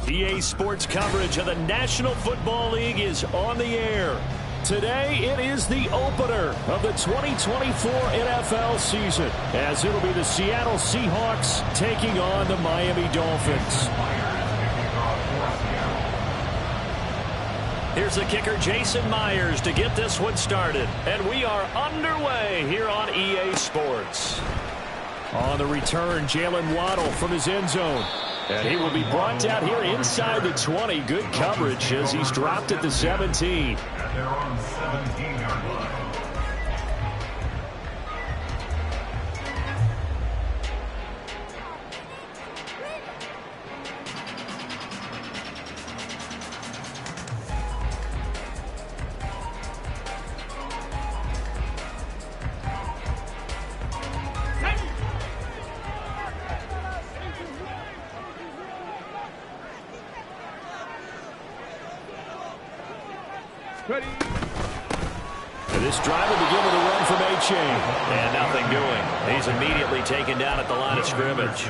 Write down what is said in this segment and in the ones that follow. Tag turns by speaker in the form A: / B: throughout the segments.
A: EA Sports coverage of the National Football League is on the air. Today, it is the opener of the 2024 NFL season, as it'll be the Seattle Seahawks taking on the Miami Dolphins. Here's the kicker, Jason Myers, to get this one started. And we are underway here on EA Sports. On the return, Jalen Waddle from his end zone. And he will be brought down here inside the 20. Good coverage as he's dropped at the 17.
B: At their own 17-yard line.
A: This drive will begin with a run from A-Chain. And nothing doing. He's immediately taken down at the line of scrimmage.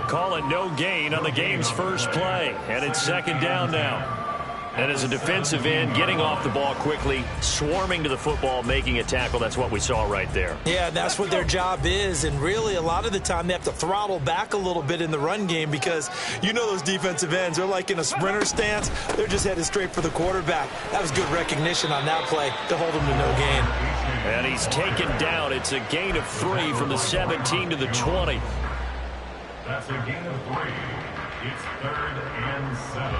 A: Calling no gain on the game's first play. And it's second down now. And as a defensive end, getting off the ball quickly, swarming to the football, making a tackle. That's what we saw right there.
C: Yeah, that's what their job is. And really, a lot of the time, they have to throttle back a little bit in the run game because you know those defensive ends, they're like in a sprinter stance. They're just headed straight for the quarterback. That was good recognition on that play to hold him to no gain.
A: And he's taken down. It's a gain of 3 from the 17 to the 20.
B: That's a gain of 3. It's 3rd and 7.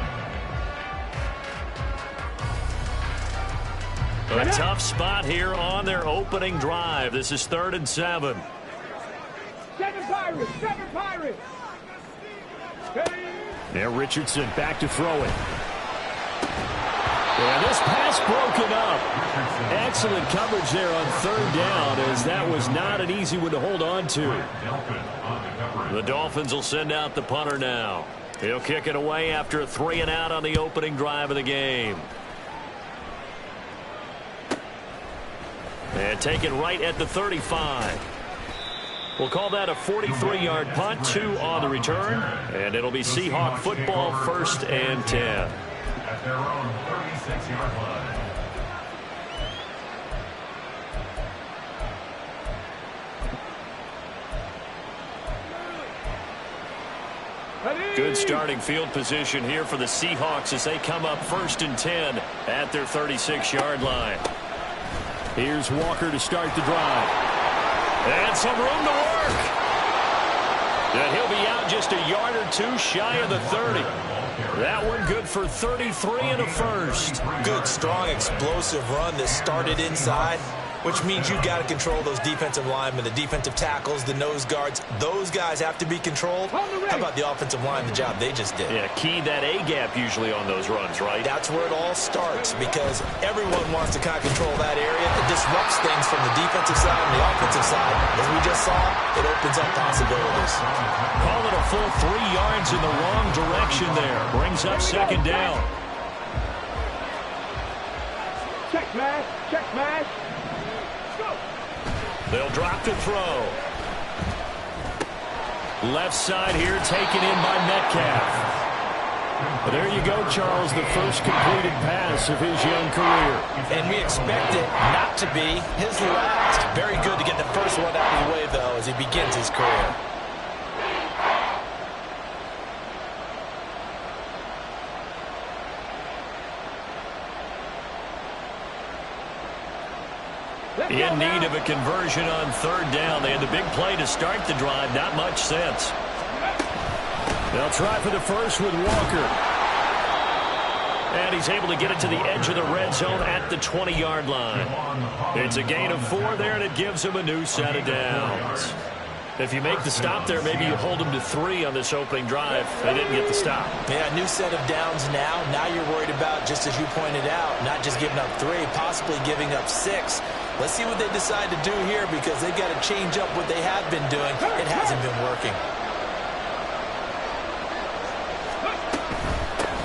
A: A tough spot here on their opening drive. This is 3rd and 7.
D: 7 Pirates! 7 Pirates!
A: Now Richardson back to throw it. And this pass broken up. Excellent coverage there on 3rd down, as that was not an easy one to hold on to. The Dolphins will send out the punter now. He'll kick it away after a 3 and out on the opening drive of the game. And taken right at the 35. We'll call that a 43-yard punt, 2 on the return. And it'll be Seahawk football, 1st and 10.
B: At their own 36-yard line.
A: Good starting field position here for the Seahawks as they come up 1st and 10 at their 36-yard line. Here's Walker to start the drive. And some room to work. And he'll be out just a yard or 2 shy of the 30. That one good for 33 and a first.
C: Good, strong, explosive run that started inside, which means you've got to control those defensive linemen, the defensive tackles, the nose guards. Those guys have to be controlled. How about the offensive line, the job they just did?
A: Yeah, key that A-gap usually on those runs, right?
C: That's where it all starts because everyone wants to kind of control that area. It disrupts things from the defensive side and the offensive side. As we just saw, it opens up possibilities.
A: Call it a full 3 yards in the wrong direction there. Brings up second down.
D: Check smash! Check smash!
A: They'll drop to throw. Left side here taken in by Metcalf. But there you go, Charles, the first completed pass of his young career.
C: And we expect it not to be his last. Very good to get the first one out of the way, though, as he begins his career.
A: In need of a conversion on 3rd down. They had the big play to start the drive. Not much sense. They'll try for the first with Walker. And he's able to get it to the edge of the red zone at the 20-yard line. It's a gain of 4 there, and it gives him a new set of downs. If you make the stop there, maybe you hold them to 3 on this opening drive. They didn't get the stop.
C: Yeah, new set of downs now. Now you're worried about, just as you pointed out, not just giving up 3, possibly giving up 6. Let's see what they decide to do here because they've got to change up what they have been doing. It hasn't been working.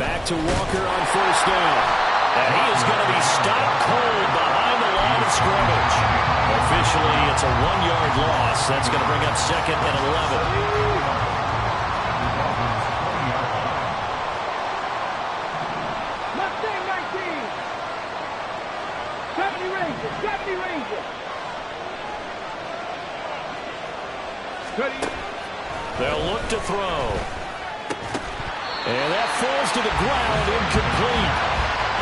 A: Back to Walker on 1st down. And he is going to be stopped cold behind the line of scrimmage. Officially, it's a 1-yard loss. That's going to bring up 2nd and 11. to throw. And that falls to the ground, incomplete.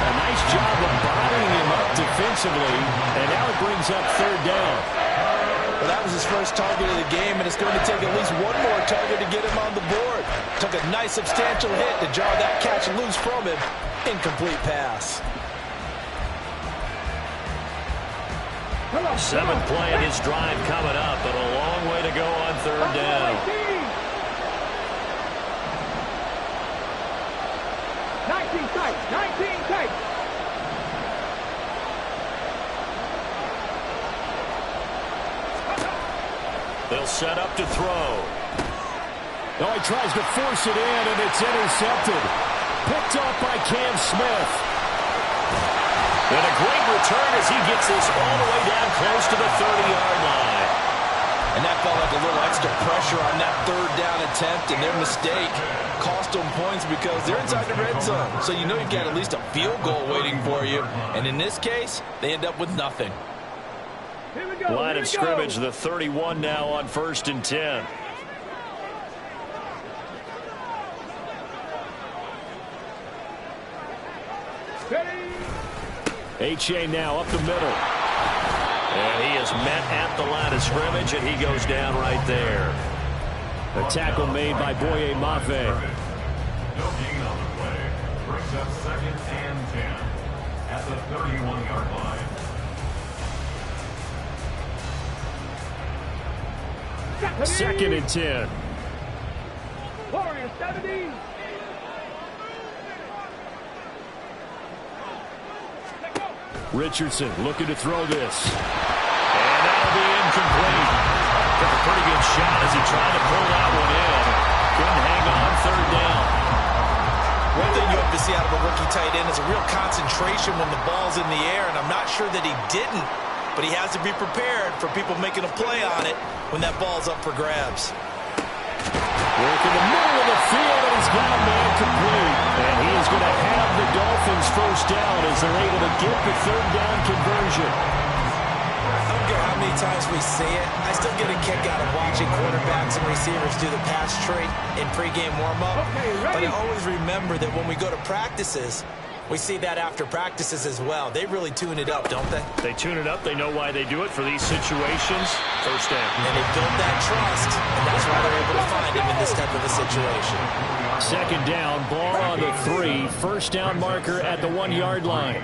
A: A nice job of bodying him up defensively, and now it brings up third down.
C: Well, that was his first target of the game, and it's going to take at least one more target to get him on the board. Took a nice substantial hit to jar that catch loose from him. Incomplete pass.
A: Seventh play of his drive coming up, but a long way to go on third down.
D: 19 tight, 19 tight.
A: They'll set up to throw. Oh, he tries to force it in, and it's intercepted. Picked off by Cam Smith. And a great return as he gets this all the way down close to the 30-yard line.
C: And that felt like a little extra pressure on that third down attempt, and their mistake cost them points because they're inside the red zone. So you know you've got at least a field goal waiting for you. And in this case, they end up with nothing.
D: Here we go.
A: Line of scrimmage, the 31 now on 1st and 10. H.A. now up the middle. And he is met at the line of scrimmage, and he goes down right there. A tackle made by Boye Mafe.
B: No gain on the play. Brings up 2nd and 10 at the 31-yard line.
A: Second and 10.
D: Warriors 70.
A: Richardson looking to throw this. And that'll be incomplete. Took a pretty good shot as he tried to pull that one in. Couldn't hang on third down.
C: One thing you have to see out of a rookie tight end is a real concentration when the ball's in the air, and I'm not sure that he didn't, but he has to be prepared for people making a play on it when that ball's up for grabs.
A: Work in the middle of the field, and he's got a man complete. And he is going to have the Dolphins first down as they're able to get the third down conversion.
C: I don't care how many times we see it. I still get a kick out of watching quarterbacks and receivers do the pass trait in pregame warm-up. But I always remember that when we go to practices, we see that after practices as well. They really tune it up, don't they?
A: They tune it up. They know why they do it for these situations. First down.
C: And they build that trust, and that's why they're able to find him in this type of a situation.
A: Second down, ball on the 3. First down marker at the 1-yard line.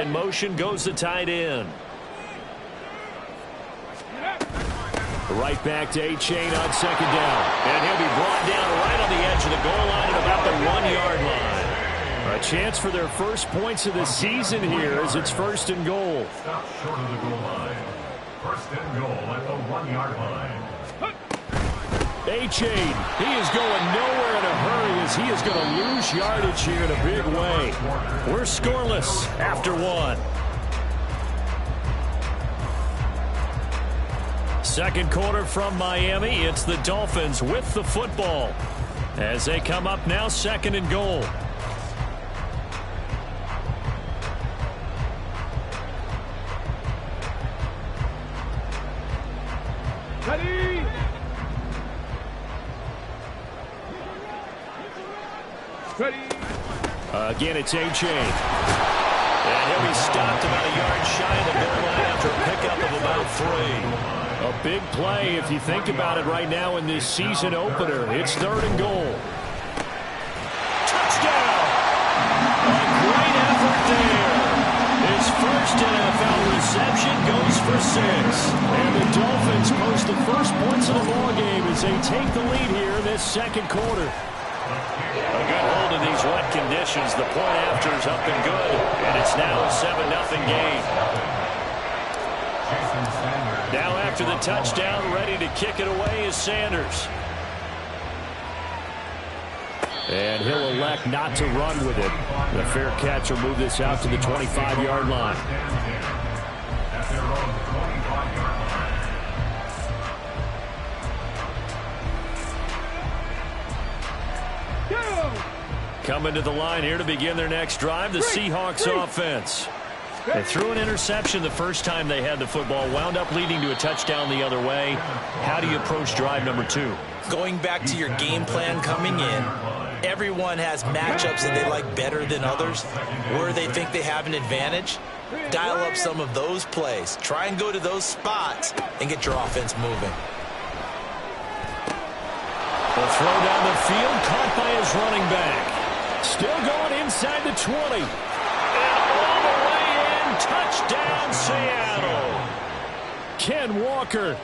A: In motion goes the tight end. Right back to A-Chain on second down. And he'll be brought down right on the edge of the goal line at about the 1-yard line. A chance for their first points of the season here as it's 1st and goal.
B: Stop short of the goal line. 1st and goal at the 1-yard line.
A: A-Chain, he is going nowhere in a hurry as he is going to lose yardage here in a big way. We're scoreless after 1. Second quarter from Miami. It's the Dolphins with the football as they come up now 2nd and goal.
D: Ready. Ready.
A: Again, it's A-Chain. And he'll be stopped about a yard shy of the goal line after a pickup of about 3. A big play if you think about it right now in this season opener. It's 3rd and goal. Touchdown! A great effort there. His first NFL reception goes for 6. And the Dolphins post the first points of the ballgame as they take the lead here in this 2nd quarter. A good hold in these wet conditions. The point after is up and good. And it's now a 7-0 game. Now after the touchdown, ready to kick it away is Sanders. And he'll elect not to run with it. The fair catch will move this out to the 25-yard line. Coming to the line here to begin their next drive, the Seahawks offense. They threw an interception the first time they had the football, wound up leading to a touchdown the other way. How do you approach drive number 2?
C: Going back to your game plan coming in, everyone has matchups that they like better than others, where they think they have an advantage. Dial up some of those plays. Try and go to those spots and get your offense moving.
A: The throw down the field, caught by his running back. Still going inside the 20. And all the way in, touchdown Seattle. Ken Walker,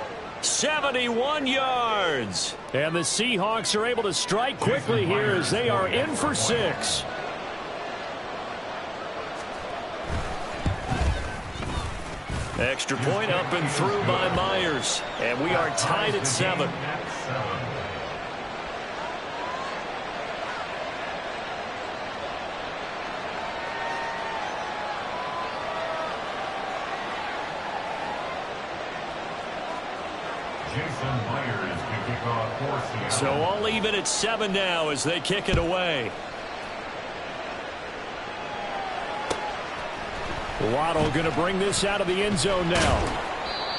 A: 71 yards. And the Seahawks are able to strike quickly here as they are in for 6. Extra point up and through by Myers. And we are tied at 7. So all even at 7 now as they kick it away. Waddle going to bring this out of the end zone now.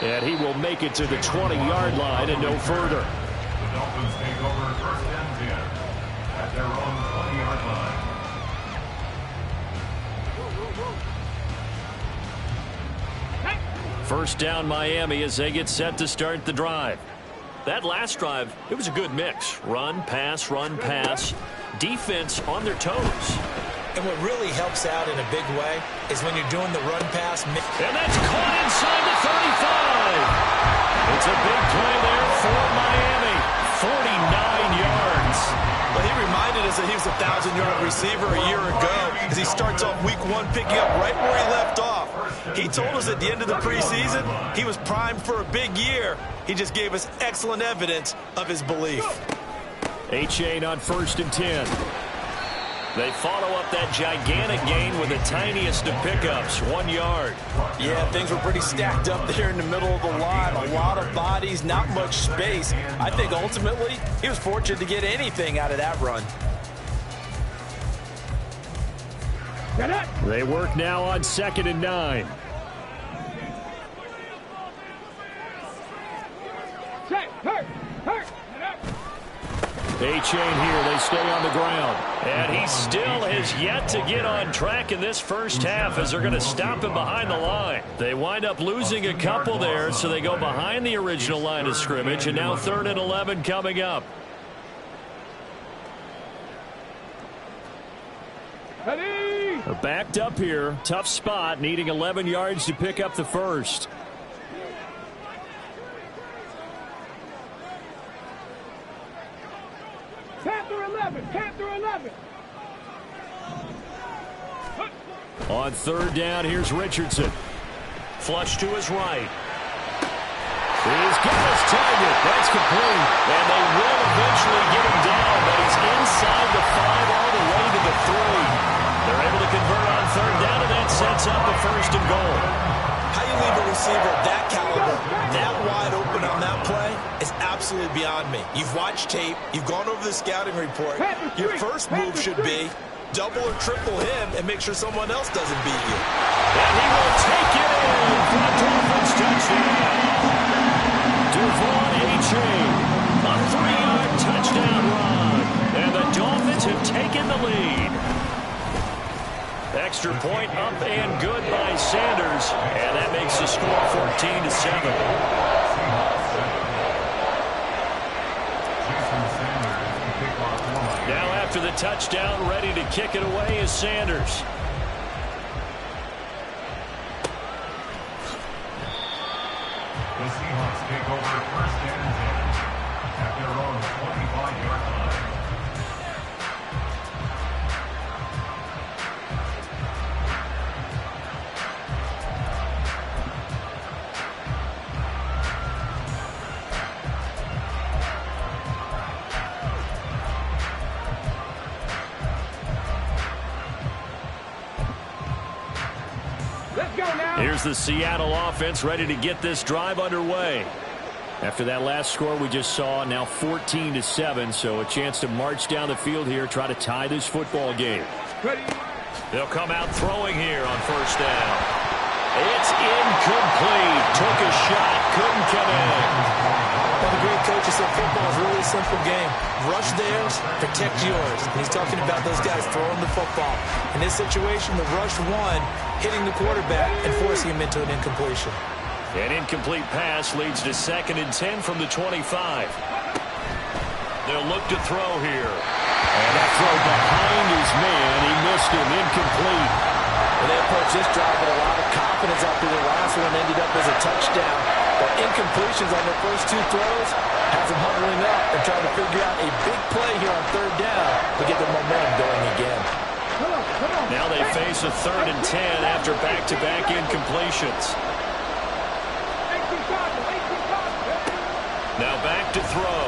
A: And he will make it to the 20-yard line and no further.
B: The Dolphins take over first and 10 at their own 20-yard line.
A: First down Miami as they get set to start the drive. That last drive, it was a good mix. Run, pass, defense on their toes.
C: And what really helps out in a big way is when you're doing the run-pass.
A: And that's caught inside the 35. It's a big play there for Miami. 49 yards.
C: Well, he reminded us that he was a 1,000-yard receiver a year ago as he starts off week 1 picking up right where he left off. He told us at the end of the preseason he was primed for a big year. He just gave us excellent evidence of his belief.
A: A-Chain on first and 10. They follow up that gigantic gain with the tiniest of pickups, 1 yard.
C: Yeah, things were pretty stacked up there in the middle of the line. A lot of bodies, not much space. I think ultimately he was fortunate to get anything out of that run.
A: They work now on 2nd and 9. A-Chain here, they stay on the ground. And he still has yet to get on track in this first half as they're going to stop him behind the line. They wind up losing a couple there, so they go behind the original line of scrimmage, and now 3rd and 11 coming up. They're backed up here. Tough spot, needing 11 yards to pick up the first.
D: Panther 11.
A: On 3rd down, here's Richardson. Flush to his right. He's got his target. That's complete. And they will eventually get him down, but he's inside the 5 all the way to the 3. They're able to convert on 3rd down, and that sets up a 1st and goal.
C: How you leave a receiver of that caliber, that wide open on that play is absolutely beyond me. You've watched tape. You've gone over the scouting report. Your first move should be double or triple him and make sure someone else doesn't beat you.
A: And he will take it in for a Dolphins touchdown. Devon A-Chain, a 3-yard touchdown run. And the Dolphins have taken the lead. Extra point up and good by Sanders. And that makes the score 14-7. Now after the touchdown, ready to kick it away is Sanders.
B: The Seahawks take over first and 10 at their own 25-yard line.
A: Here's the Seattle offense ready to get this drive underway. After that last score we just saw, now 14-7, so a chance to march down the field here, try to tie this football game.
D: Ready.
A: They'll come out throwing here on 1st down. It's incomplete. Took a shot, couldn't come in.
C: Well, the great coach said football is really a simple game. Rush theirs, protect yours. And he's talking about those guys throwing the football. In this situation, the rush won, hitting the quarterback and forcing him into an incompletion.
A: An incomplete pass leads to 2nd and 10 from the 25. They'll look to throw here. And that throw behind his man. He missed him. Incomplete.
C: And they approached this drive with a lot of confidence after the last one ended up as a touchdown. But incompletions on their first 2 throws has them huddling up and trying to figure out a big play here on 3rd down to get the momentum going again.
A: Now they face a 3rd and 10 after back-to-back incompletions. Now back to throw.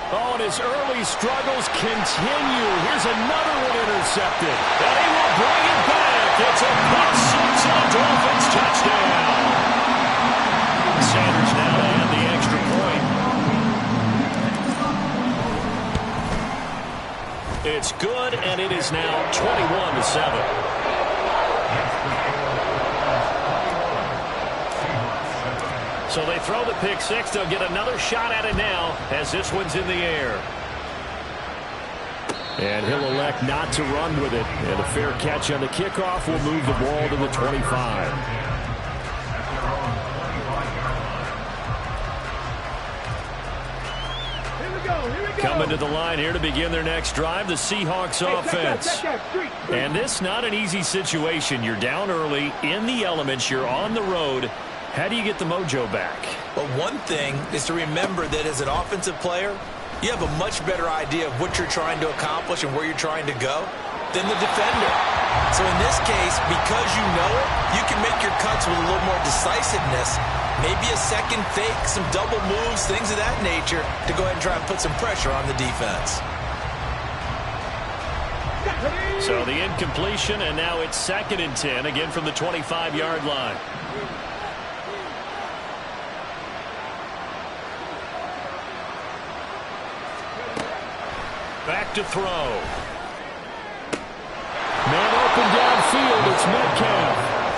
A: Oh, and his early struggles continue. Here's another one intercepted. And he will bring it back. It's a pick 6 and a Dolphins touchdown. Sanders now to add the extra point. It's good, and it is now 21-7. So they throw the pick 6. They'll get another shot at it now as this one's in the air. And he'll elect not to run with it. And a fair catch on the kickoff will move the ball to the 25. Coming to the line here to begin their next drive, the Seahawks offense. And this not an easy situation. You're down early, in the elements, you're on the road. How do you get the mojo back?
C: Well, one thing is to remember that as an offensive player, you have a much better idea of what you're trying to accomplish and where you're trying to go than the defender. So in this case, because you know it, you can make your cuts with a little more decisiveness, maybe a second fake, some double moves, things of that nature, to go ahead and try and put some pressure on the defense.
A: So the incompletion, and now it's 2nd and 10, again from the 25-yard line. Back to throw. Man open downfield. It's Metcalf.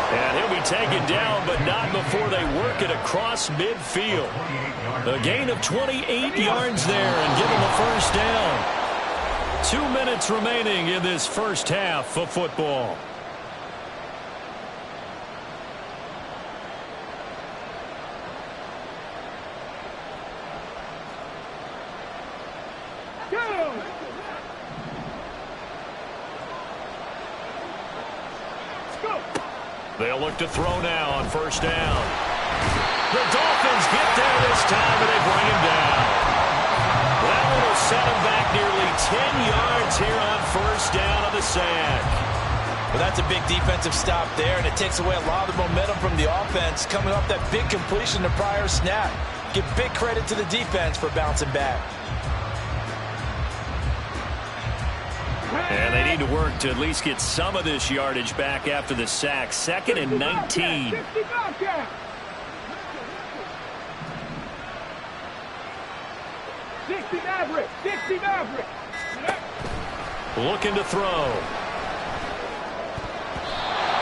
A: And he'll be taken down, but not before they work it across midfield. A gain of 28 yards there and give him a first down. 2 minutes remaining in this first half of football. They'll look to throw now on first down. The Dolphins get there this time, and they bring him down. That one will set him back nearly 10 yards here on first down of the sack.
C: Well, that's a big defensive stop there, and it takes away a lot of the momentum from the offense coming off that big completion the prior snap. Give big credit to the defense for bouncing back.
A: And they need to work to at least get some of this yardage back after the sack. 2nd and 19.
D: 60 Maverick. 60 Maverick.
A: Looking to throw.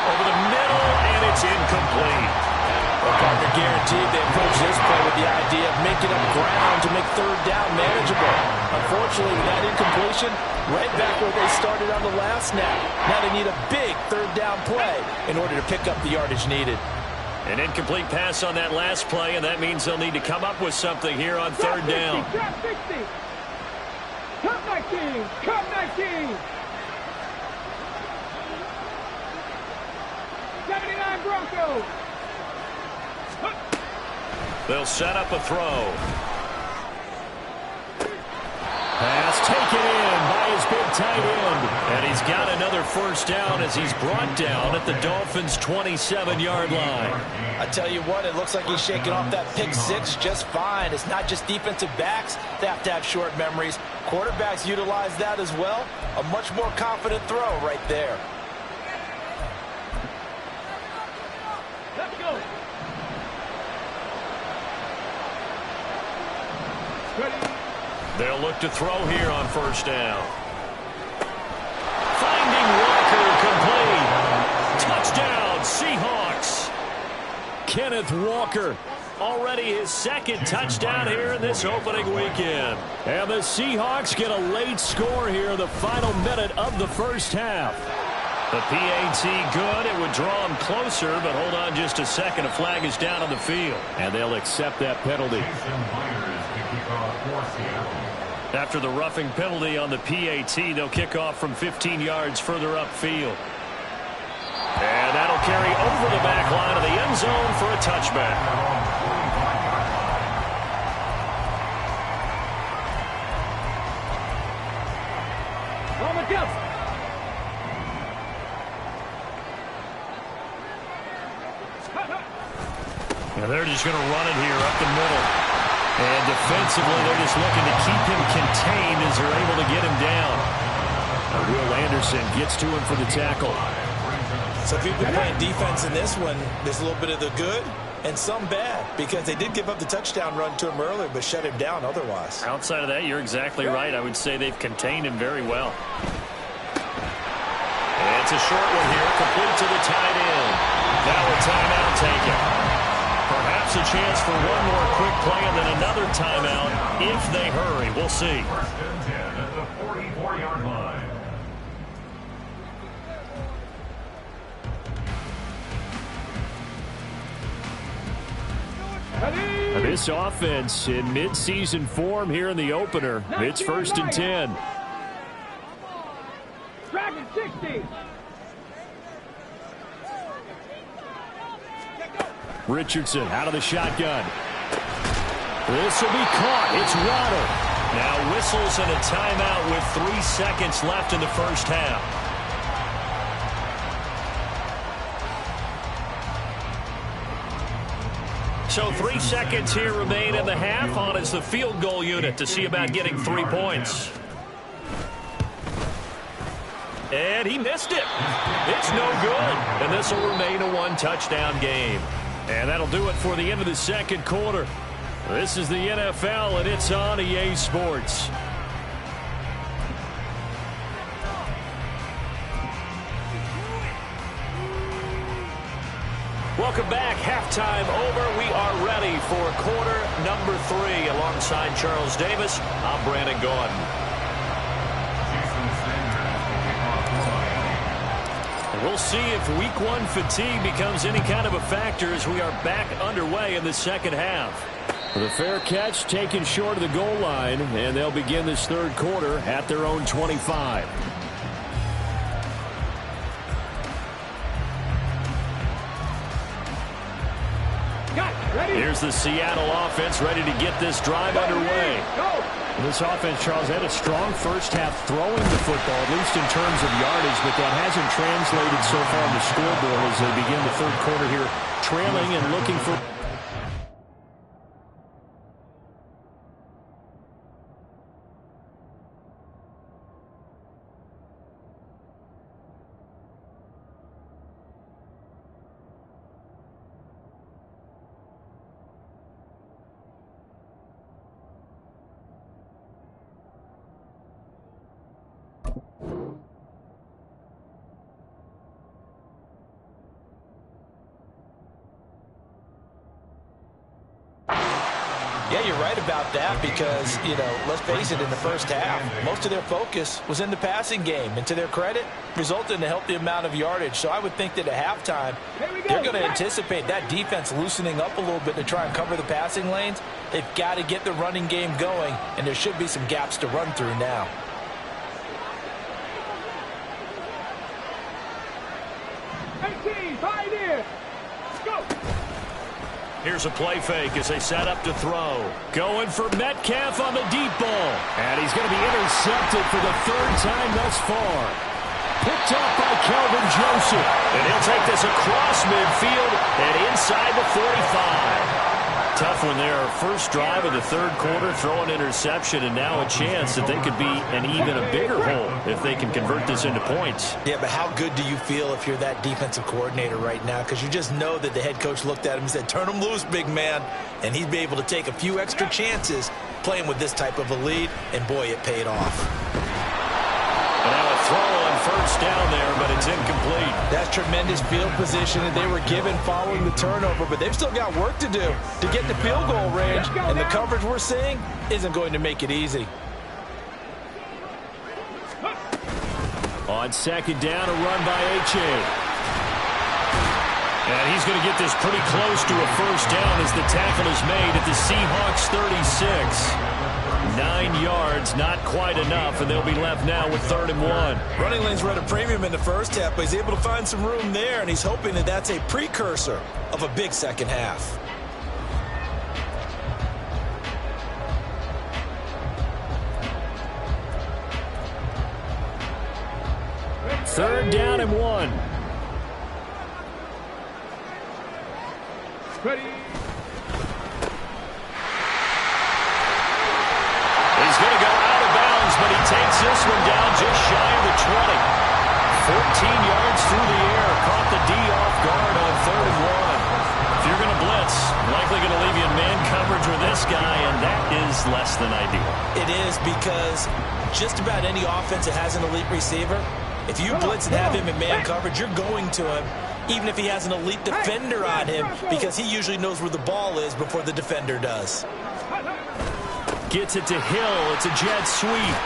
A: Over the middle, and it's incomplete.
C: Well, Parker guaranteed they approach this play with the idea of making up ground to make 3rd down manageable. Unfortunately, with that incompletion, right back where they started on the last snap. Now they need a big 3rd down play in order to pick up the yardage needed.
A: An incomplete pass on that last play, and that means they'll need to come up with something here on 3rd down.
D: Trap 60. Cut 19. Cut 19. 79 Broncos.
A: They'll set up a throw. Pass taken in by his big tight end. And he's got another first down as he's brought down at the Dolphins' 27-yard line.
C: I tell you what, it looks like he's shaking off that pick 6 just fine. It's not just defensive backs that have to have short memories. Quarterbacks utilize that as well. A much more confident throw right there.
D: Let's go. Ready.
A: They'll look to throw here on first down. Finding Walker complete. Touchdown, Seahawks. Kenneth Walker. Already his second touchdown here in this opening weekend. And the Seahawks get a late score here in the final minute of the first half. The PAT good. It would draw them closer, but hold on just a second. A flag is down on the field. And they'll accept that penalty. After the roughing penalty on the PAT, they'll kick off from 15 yards further upfield. And that'll carry over the back line of the end zone for a touchback. And they're just going to run it here up the middle. And defensively, they're just looking to keep him contained as they're able to get him down. Will Anderson gets to him for the tackle.
C: So if you've been playing defense in this one, there's a little bit of the good and some bad, because they did give up the touchdown run to him earlier, but shut him down otherwise.
A: Outside of that, you're exactly right. I would say they've contained him very well. And it's a short one here, complete to the tight end. Now a timeout taken. Perhaps a chance for one more quick play and then another timeout if they hurry. We'll see.
B: First and 10 at the 44-yard line.
A: This offense in midseason form here in the opener. It's first and 10.
D: Dragon 60.
A: Richardson out of the shotgun. This will be caught. It's Waddle. Now whistles and a timeout with 3 seconds left in the first half. So 3 seconds here remain in the half. On is the field goal unit to see about getting 3 points. And he missed it. It's no good. And this will remain a one-touchdown game. And that'll do it for the end of the second quarter. This is the NFL, and it's on EA Sports. Welcome back. Halftime over. We are ready for quarter number 3. Alongside Charles Davis, I'm Brandon Gordon. We'll see if week 1 fatigue becomes any kind of a factor as we are back underway in the second half. The fair catch taken short of the goal line, and they'll begin this third quarter at their own 25. Here's the Seattle offense ready to get this drive underway. This offense, Charles, had a strong first half throwing the football, at least in terms of yardage, but that hasn't translated so far on the scoreboard as they begin the third quarter here, trailing and looking for...
C: Yeah, you're right about that because, let's face it, in the first half, most of their focus was in the passing game. And to their credit, resulted in a healthy amount of yardage. So I would think that at halftime, they're going to anticipate that defense loosening up a little bit to try and cover the passing lanes. They've got to get the running game going, and there should be some gaps to run through now.
A: Here's a play fake as they set up to throw. Going for Metcalf on the deep ball. And he's going to be intercepted for the third time thus far. Picked up by Kelvin Joseph. And he'll take this across midfield and inside the 45. Tough one there. First drive of the third quarter, throw an interception, and now a chance that they could be an even a bigger hole if they can convert this into points.
C: Yeah, but how good do you feel if you're that defensive coordinator right now? Because you just know that the head coach looked at him and said, turn him loose, big man. And he'd be able to take a few extra chances playing with this type of a lead, and boy, it paid off.
A: And now a throw on first down there, but it's incomplete.
C: That's tremendous field position that they were given following the turnover, but they've still got work to do to get to field goal range, and the coverage we're seeing isn't going to make it easy.
A: On second down, a run by H.A. And he's going to get this pretty close to a first down as the tackle is made at the Seahawks 36. 9 yards, not quite enough, and they'll be left now with 3rd and 1.
C: Running lanes were at a premium in the first half, but he's able to find some room there, and he's hoping that that's a precursor of a big second half.
A: Third down and 1.
D: Ready.
A: He's going to go out of bounds, but he takes this one down just shy of the 20. 14 yards through the air. Caught the D off guard on 3rd and 1. If you're going to blitz, likely going to leave you in man coverage with this guy, and that is less than ideal.
C: It is, because just about any offense that has an elite receiver, if you blitz and have him in man coverage, you're going to him, even if he has an elite defender on him, because he usually knows where the ball is before the defender does.
A: Gets it to Hill. It's a jet sweep.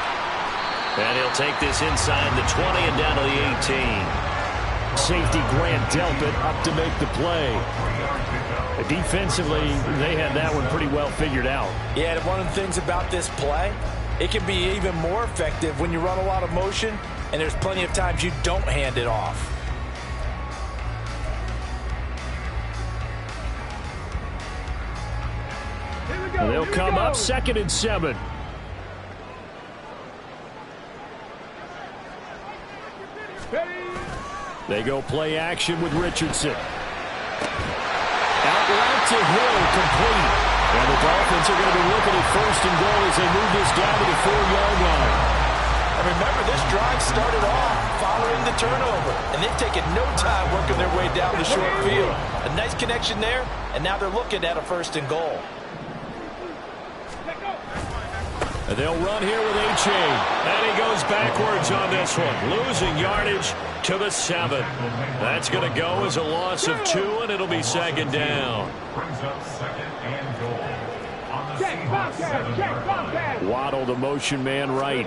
A: And he'll take this inside the 20 and down to the 18. Safety Grant Delpit up to make the play. Defensively, they had that one pretty well figured out.
C: Yeah, and one of the things about this play, it can be even more effective when you run a lot of motion, and there's plenty of times you don't hand it off.
A: They'll come up 2nd and 7. They go play action with Richardson. Out route to Hill, complete. And the Dolphins are going to be looking at 1st and goal as they move this down to the 4-yard line.
C: And remember, this drive started off following the turnover, and they've taken no time working their way down the short field. A nice connection there, and now they're looking at a 1st and goal.
A: And they'll run here with H.A. And he goes backwards on this one, losing yardage to the 7. That's going to go as a loss of 2, and it'll be 2nd down.
B: Brings up 2nd and goal. On the Seahawks 7-yard line.
A: Waddle, the motion man right.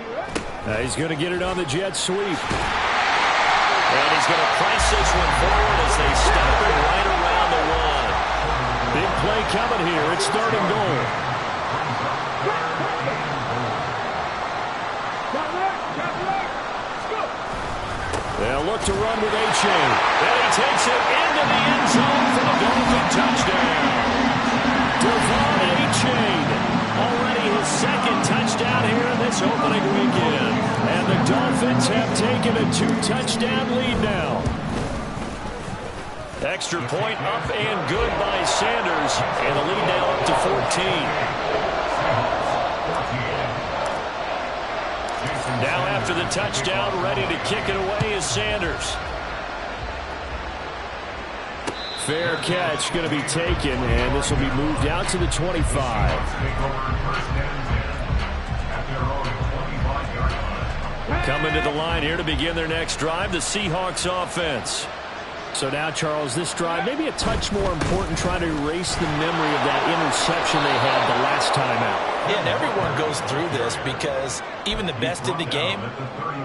A: He's going to get it on the jet sweep. And he's going to press this one forward as they stop it right around the 1. Big play coming here. It's 3rd and goal. They'll look to run with H.A. And he takes it into the end zone for the Dolphin touchdown. Devon H.A. already his 2nd touchdown here in this opening weekend. And the Dolphins have taken a 2-touchdown lead now. Extra point up and good by Sanders. And the lead now up to 14. Now after the touchdown, ready to kick it away is Sanders. Fair catch going to be taken, and this will be moved out to the 25. Coming to the line here to begin their next drive, the Seahawks offense. So now, Charles, this drive maybe a touch more important, trying to erase the memory of that interception they had the last time out.
C: Yeah, and everyone goes through this, because even the best in the game,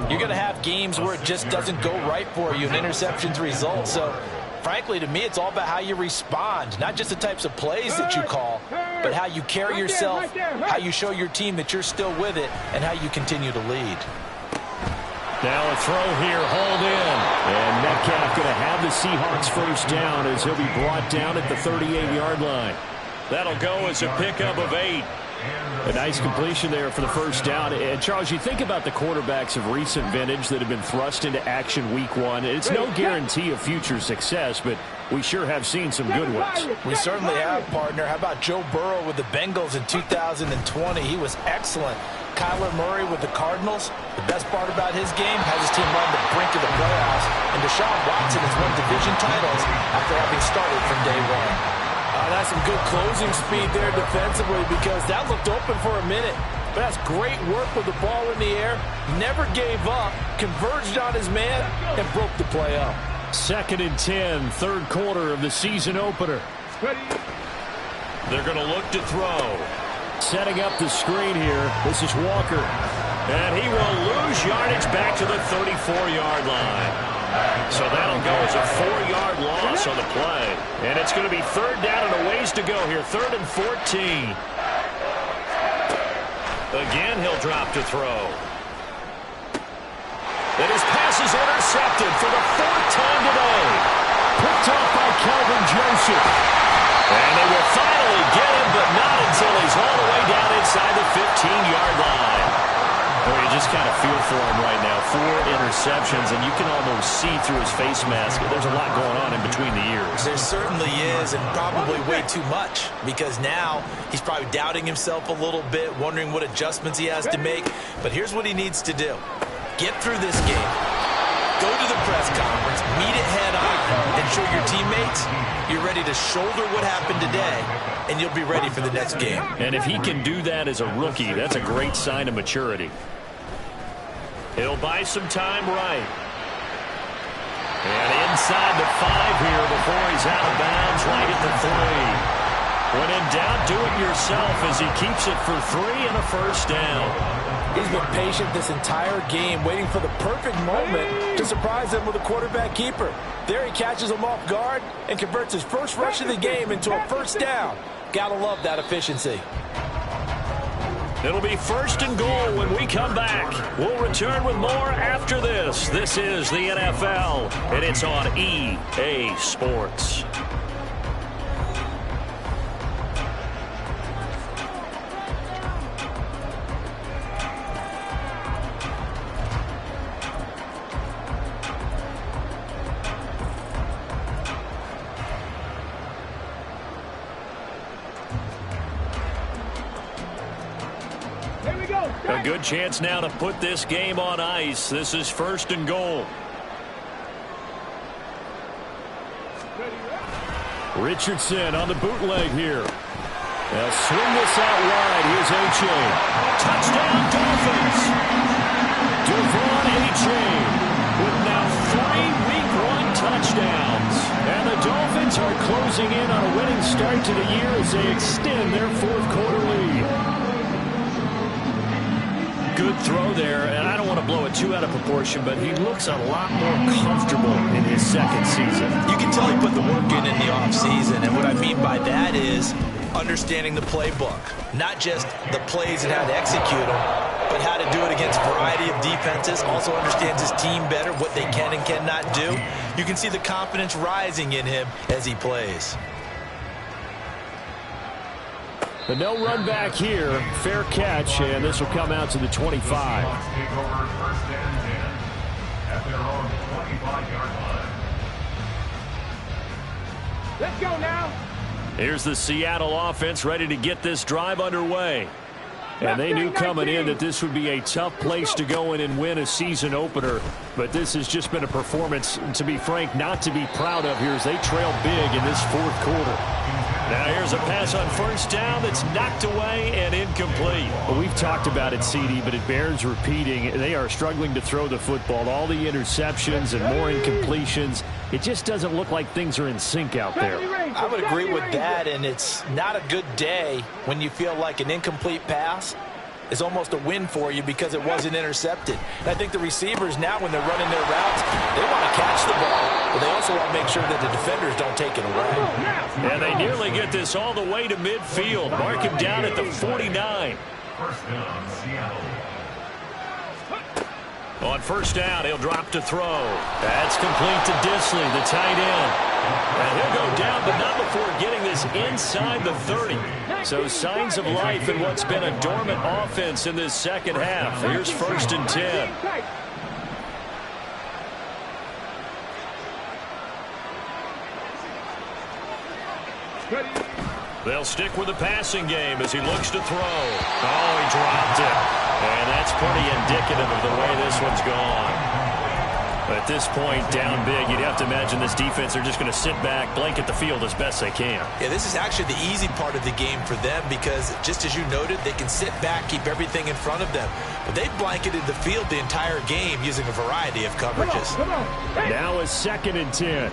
C: you're going to have games where it just doesn't go right for you, and interceptions result. So, frankly, to me, it's all about how you respond, not just the types of plays that you call, but how you carry yourself, how you show your team that you're still with it, and how you continue to lead.
A: Now a throw here, hauled in. And Metcalf going to have the Seahawks first down as he'll be brought down at the 38-yard line. That'll go as a pickup of 8. A nice completion there for the first down. And, Charles, you think about the quarterbacks of recent vintage that have been thrust into action week 1. It's no guarantee of future success, but we sure have seen some good ones.
C: We certainly have, partner. How about Joe Burrow with the Bengals in 2020? He was excellent. Kyler Murray with the Cardinals. The best part about his game, has his team run the brink of the playoffs. And Deshaun Watson has won division titles after having started from day 1. That's some good closing speed there defensively, because that looked open for a minute. But that's great work with the ball in the air. Never gave up, converged on his man, and broke the play up.
A: 2nd and 10, third quarter of the season opener.
D: Ready.
A: They're going to look to throw. Setting up the screen here. This is Walker. And he will lose yardage back to the 34-yard line. So that'll go as a 4-yard loss on the play. And it's going to be 3rd down and a ways to go here. 3rd and 14. Again, he'll drop to throw. And his pass is intercepted for the 4th time today. Picked off by Calvin Joseph. And they will finally get him, but not until he's all the way down inside the 15-yard line. Well, you just kind of feel for him right now. 4 interceptions, and you can almost see through his face mask. There's a lot going on in between the ears.
C: There certainly is, and probably way too much, because now he's probably doubting himself a little bit, wondering what adjustments he has to make. But here's what he needs to do. Get through this game. Go to the press conference, meet it head on, and show your teammates you're ready to shoulder what happened today, and you'll be ready for the next game.
A: And if he can do that as a rookie, that's a great sign of maturity. He'll buy some time right. And inside the 5 here before he's out of bounds right at the 3. When in doubt, do it yourself as he keeps it for 3 and a 1st down.
C: He's been patient this entire game, waiting for the perfect moment to surprise them with a quarterback keeper. There he catches him off guard and converts his first rush of the game into a 1st down. Gotta love that efficiency.
A: It'll be 1st and goal when we come back. We'll return with more after this. This is the NFL, and it's on EA Sports. A good chance now to put this game on ice. This is 1st and goal. Richardson on the bootleg here. They'll swing this out wide. Here's A-Chain. Touchdown, Dolphins. Devon A-Chain with now 3 Week 1 touchdowns. And the Dolphins are closing in on a winning start to the year as they extend their 4th quarter lead. Good throw there, and I don't want to blow it too out of proportion, but he looks a lot more comfortable in his 2nd season.
C: You can tell he put the work in the offseason, and what I mean by that is understanding the playbook. Not just the plays and how to execute them, but how to do it against a variety of defenses. Also understands his team better, what they can and cannot do. You can see the confidence rising in him as he plays.
A: But no run back here. Fair catch, and this will come out to the 25.
B: Take over 1st and 10 at their own 25-yard line.
D: Let's go now.
A: Here's the Seattle offense ready to get this drive underway. And they knew coming in that this would be a tough place to go in and win a season opener. But this has just been a performance, to be frank, not to be proud of here as they trail big in this 4th quarter. Now here's a pass on 1st down that's knocked away and incomplete. Well, we've talked about it, CD, but it bears repeating. They are struggling to throw the football. All the interceptions and more incompletions. It just doesn't look like things are in sync out there.
C: I would agree with that, and it's not a good day when you feel like an incomplete pass is almost a win for you because it wasn't intercepted. And I think the receivers now, when they're running their routes, they want to catch the ball, but they also want to make sure that the defenders don't take it away.
A: And they nearly get this all the way to midfield. Mark him down at the 49.
B: 1st down, Seattle.
A: On 1st down, he'll drop to throw. That's complete to Disley, the tight end. And he'll go down, but not before getting this inside the 30. So signs of life in what's been a dormant offense in this 2nd half. Here's 1st and 10. They'll stick with the passing game as he looks to throw. Oh, he dropped it. And that's pretty indicative of the way this one's gone. At this point, down big, you'd have to imagine this defense are just going to sit back, blanket the field as best they can.
C: Yeah, this is actually the easy part of the game for them because, just as you noted, they can sit back, keep everything in front of them. But they've blanketed the field the entire game using a variety of coverages.
D: Come on. Hey.
A: Now a 2nd and 10.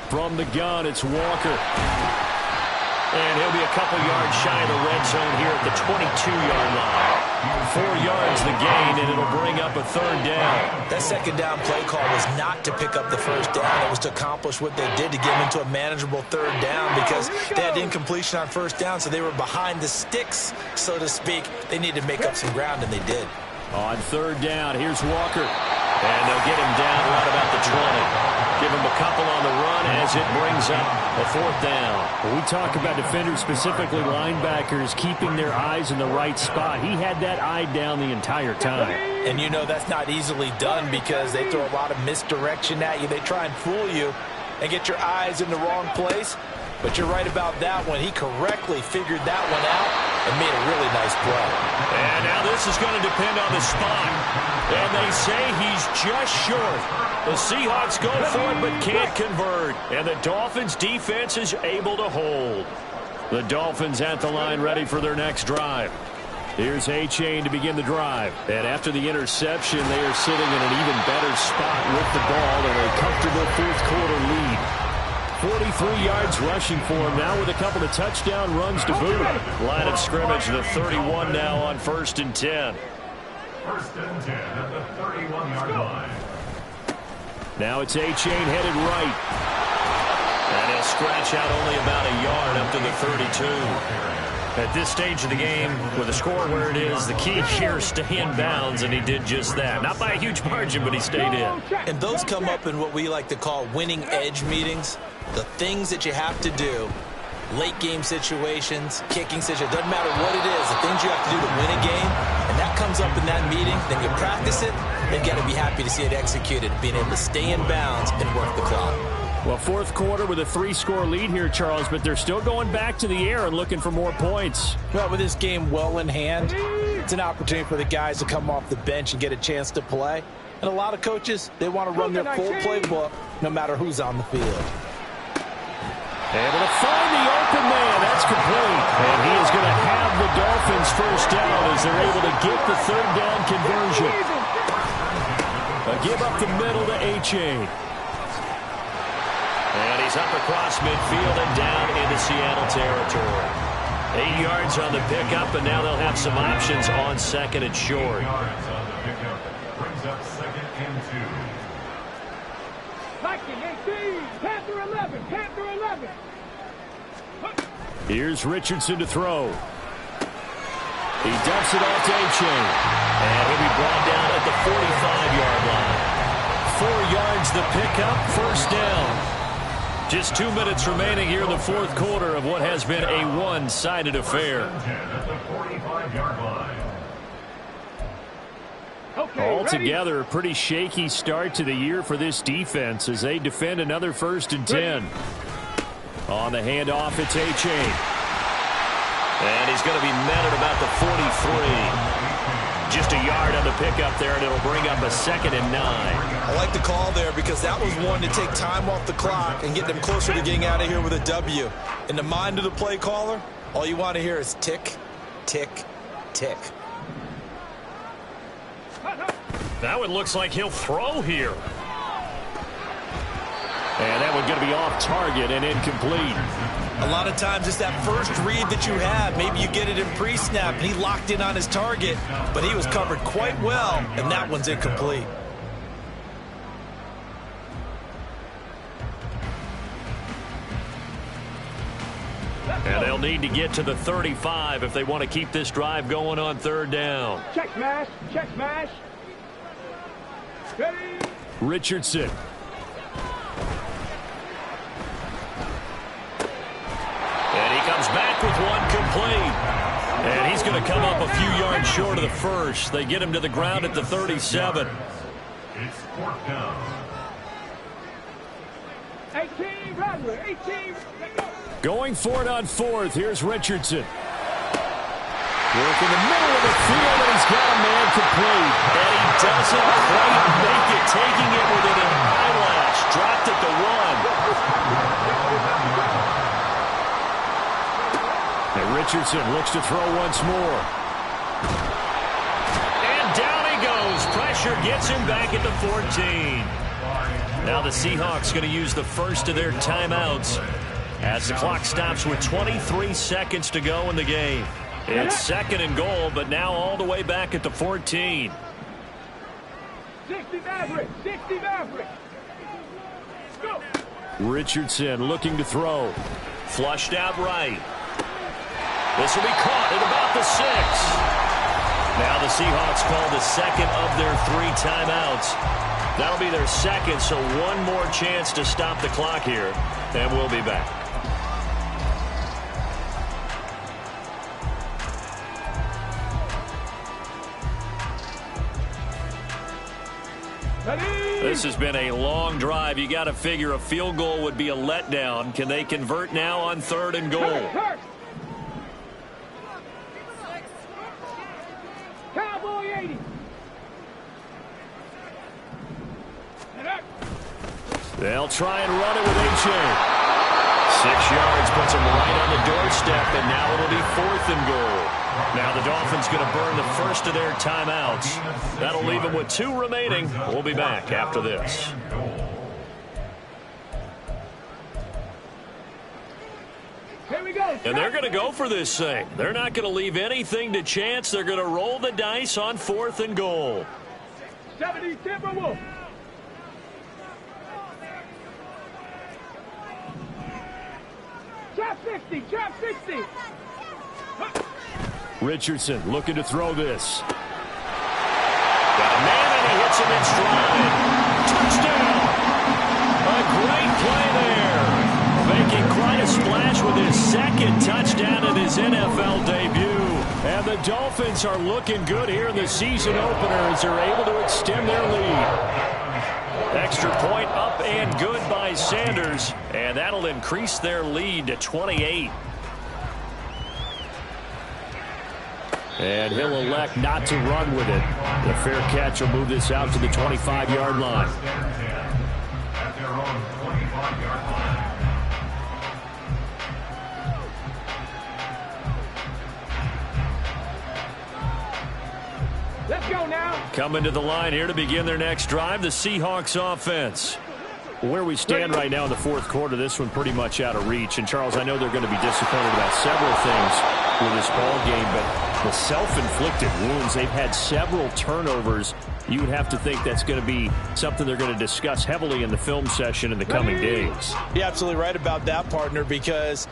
A: From the gun, it's Walker. And he'll be a couple yards shy of the red zone here at the 22-yard line. 4 yards the gain, and it'll bring up a 3rd down.
C: That 2nd down play call was not to pick up the 1st down. It was to accomplish what they did to get them into a manageable 3rd down because they had incompletion on 1st down, so they were behind the sticks, so to speak. They needed to make up some ground, and they did.
A: On 3rd down, here's Walker. And they'll get him down right about the 20. Give him a couple on the run as it brings up a 4th down.
E: When we talk about defenders, specifically linebackers, keeping their eyes in the right spot. He had that eye down the entire time.
C: And you know that's not easily done because they throw a lot of misdirection at you. They try and fool you and get your eyes in the wrong place. But you're right about that one. He correctly figured that one out and made a really nice play.
A: And now this is going to depend on the spot. And they say he's just short. The Seahawks go for it but can't convert. And the Dolphins' defense is able to hold. The Dolphins at the line ready for their next drive. Here's A-Chain to begin the drive. And after the interception, they are sitting in an even better spot with the ball and a comfortable 4th quarter lead. 43 yards rushing for him now with a couple of touchdown runs to boot. Line of scrimmage, the 31 now on 1st and 10.
B: 1st and 10 at the 31-yard line.
A: Now it's A-Chain headed right. And he'll scratch out only about a yard up to the 32. At this stage of the game, with the score where it is, the key here is stay in bounds, and he did just that. Not by a huge margin, but he stayed in.
C: And those come up in what we like to call winning edge meetings. The things that you have to do, late game situations, kicking situations, doesn't matter what it is, the things you have to do to win a game, and that comes up in that meeting, then you practice it, then you got to be happy to see it executed, being able to stay in bounds and work the clock.
E: Well, 4th quarter with a 3-score lead here, Charles, but they're still going back to the air and looking for more points.
C: Well, with this game well in hand, it's an opportunity for the guys to come off the bench and get a chance to play. And a lot of coaches, they want to run their full playbook no matter who's on the field.
A: Able to find the open man. That's complete. And he is going to have the Dolphins 1st down as they're able to get the 3rd down conversion. A give up the middle to A-Chain. And he's up across midfield and down into Seattle territory. 8 yards on the pickup, and now they'll have some options on 2nd and short.
B: 8 yards on the pickup. Brings up 2nd and 2.
D: Viking 18, Panther 11, Panther 11.
E: Here's Richardson to throw. He dumps it off to A-Chain.
A: And he'll be brought down at the 45-yard line. 4 yards the pickup, 1st down. Just 2 minutes remaining here in the 4th quarter of what has been a one-sided affair.
B: At the 45-yard line.
E: Altogether, a pretty shaky start to the year for this defense as they defend another 1st and 10. On the handoff, it's A-Chain.
A: And he's going to be met at about the 43. Just a yard on the pickup there, and it'll bring up a 2nd and 9.
C: I like the call there because that was one to take time off the clock and get them closer to getting out of here with a W. In the mind of the play caller, all you want to hear is tick, tick, tick.
A: That one looks like he'll throw here. And that one going to be off target and incomplete.
C: A lot of times it's that first read that you have. Maybe you get it in pre-snap, and he locked in on his target, but he was covered quite well, and that one's incomplete.
A: And they'll need to get to the 35 if they want to keep this drive going on 3rd down.
D: Check smash, check smash. Ready?
E: Richardson.
A: And he comes back with one complete. And he's going to come up a few yards short of the first. They get him to the ground at the 37.
B: It's 4th down.
D: 18, Rattler, 18.
E: Going for it on 4th. Here's Richardson. Work in the middle of the field, and he's got a man complete.
A: And he doesn't quite make it, taking it within an eyelash. Dropped it to 1.
E: And Richardson looks to throw once more.
A: And down he goes. Pressure gets him back at the 14. Now the Seahawks going to use the first of their timeouts as the clock stops with 23 seconds to go in the game. It's 2nd and goal, but now all the way back at the 14.
D: 60 Maverick. 60 Maverick. Go.
E: Richardson looking to throw.
A: Flushed out right. This will be caught at about the 6. Now the Seahawks call the second of their 3 timeouts. That'll be their second, so one more chance to stop the clock here, and we'll be back. This has been a long drive. You got to figure a field goal would be a letdown. Can they convert now on 3rd and goal?
D: Cowboy 80.
A: They'll try and run it with A-Chain. 6 yards puts them right on the doorstep, and now it'll be 4th and goal. Now the Dolphins going to burn the first of their timeouts. That'll leave them with 2 remaining. We'll be back after this.
D: Here we go.
A: And they're going to go for this thing. They're not going to leave anything to chance. They're going to roll the dice on 4th and goal.
D: 70 Timberwolves. Trap 60. Trap 60.
E: Richardson looking to throw this.
A: Got a man, and he hits him in stride. Touchdown! A great play there. Making quite a splash with his 2nd touchdown in his NFL debut.
E: And the Dolphins are looking good here in the season opener as they're able to extend their lead.
A: Extra point up and good by Sanders, and that'll increase their lead to 28.
E: And he'll elect not to run with it. The fair catch will move this out to the 25-yard line.
B: At their own 25-yard line.
D: Let's go now.
A: Coming to the line here to begin their next drive, the Seahawks offense.
E: Where we stand right now in the 4th quarter, this one pretty much out of reach. And, Charles, I know they're going to be disappointed about several things with this ball game, but the self-inflicted wounds, they've had several turnovers. You would have to think that's going to be something they're going to discuss heavily in the film session in the coming days.
C: You're absolutely right about that, partner, because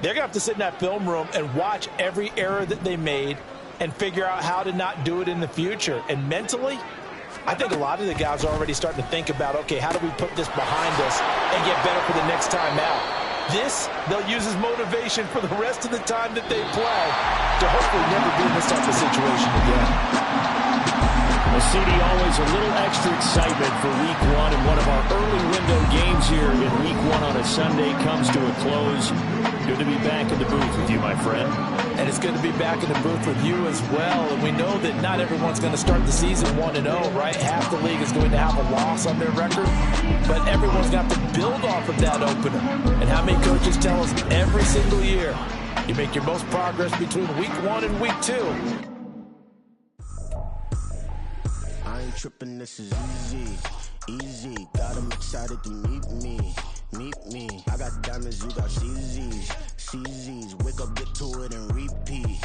C: they're going to have to sit in that film room and watch every error that they made and figure out how to not do it in the future. And mentally, I think a lot of the guys are already starting to think about, okay, how do we put this behind us and get better for the next time out? This, they'll use as motivation for the rest of the time that they play to hopefully never be in this type of situation again.
E: Well, CD, always a little extra excitement for Week 1, and one of our early window games here in Week 1 on a Sunday comes to a close. Good to be back in the booth with you, my friend.
C: And it's good to be back in the booth with you as well. And we know that not everyone's going to start the season 1-0, right? Half the league is going to have a loss on their record. But everyone's going to have to build off of that opener. And how many coaches tell us every single year, you make your most progress between Week 1 and Week 2.
F: I ain't tripping, this is easy, easy. Got 'em excited to meet me. I got diamonds, you got CZs. Wake up, get to it, and repeat.